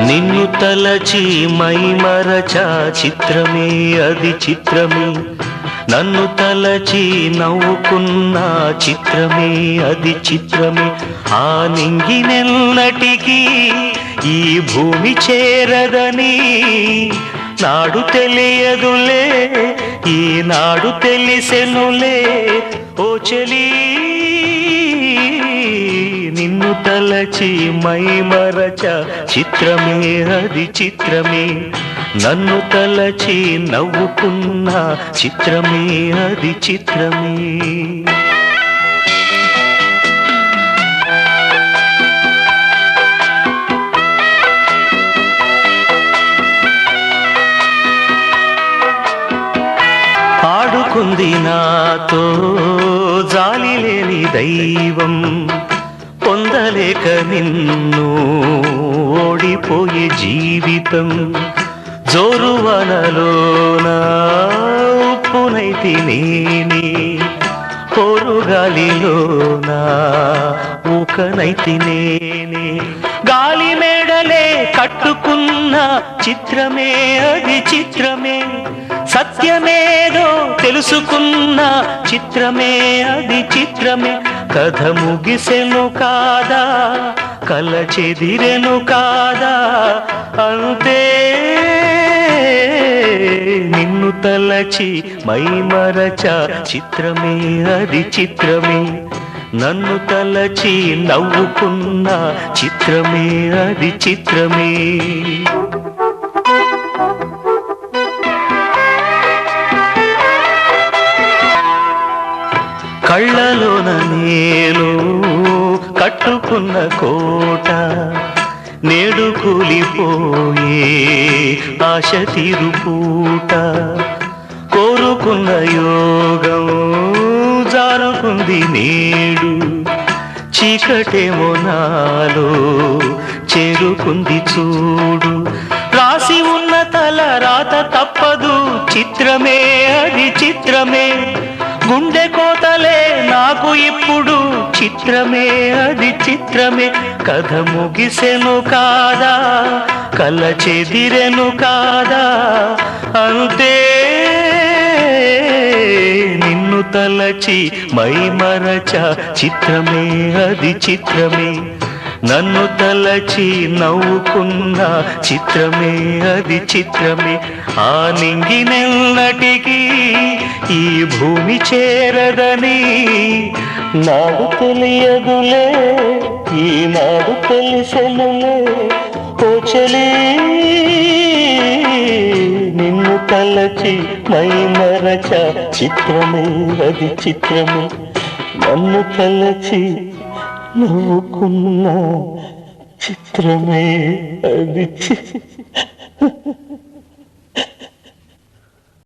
నిన్ను తలచి మైమరచా చిత్రమే అది చిత్రమే, నన్ను తలచి నవ్వుకున్న చిత్రమే అది చిత్రమే. ఆ నింగినెన్నటికీ ఈ భూమి చేరదని నాడు తెలియదులే, ఈనాడు తెలిసెనులే ఓ చెలి. నిన్ను తలచి మైమరచ చిత్రమే అది చిత్రమే, నన్ను తలచి నవ్వుకున్న చిత్రమే అది చిత్రమే. ఆడుకుంది నాతో జాలి లేని దైవం, పొందలేక నిన్ను ఓడిపోయే జీవితం. జోరువనలోన ఉప్పునైతి నేనే, పోరుగాలిలోన ఊకనైతి నేనే. గాలి మేడలే కట్టుకున్న చిత్రమే అది చిత్రమే, సత్యమేదో తెలుసుకున్న చిత్రమే అది చిత్రమే. కథ ముగిసెను కాదా, కల చెదిరెను కాదా, అంతే. నిన్ను తలచి మైమరచ చిత్రమే అది చిత్రమే, నన్ను తలచి నవ్వుకున్న చిత్రమే అది చిత్రమే. కళ్ళలోన నేను కట్టుకున్న కోట నేడు కూలిపోయే ఆశ తీరుపూట. కోరుకున్న యోగం జారుకుంది నేడు, చీకటేమో నాలో చేరుకుంది చూడు. రాసి ఉన్న తల రాత తప్పదు చిత్రమే అది చిత్రమే, గుండె కోతలే నాకు ఇప్పుడు చిత్రమే అది చిత్రమే. కథ ముగిసెను కాదా, కల చెదిరెను కాదా, అంతే. నిన్ను తలచి మైమరచ చిత్రమే అది చిత్రమే, నన్ను తలచి నవ్వుకున్న చిత్రమే అది చిత్రమే. ఆ నింగినెన్నటికీ ఈ భూమి చేరదని నాడు తెలియదులే, ఈనాడు తెలిసెనులే ఓ చెలి. నిన్ను తలచి మైమరచ చిత్రమే అది చిత్రమే, నన్ను తలచి నవ్వుకున్న చిత్రమే అది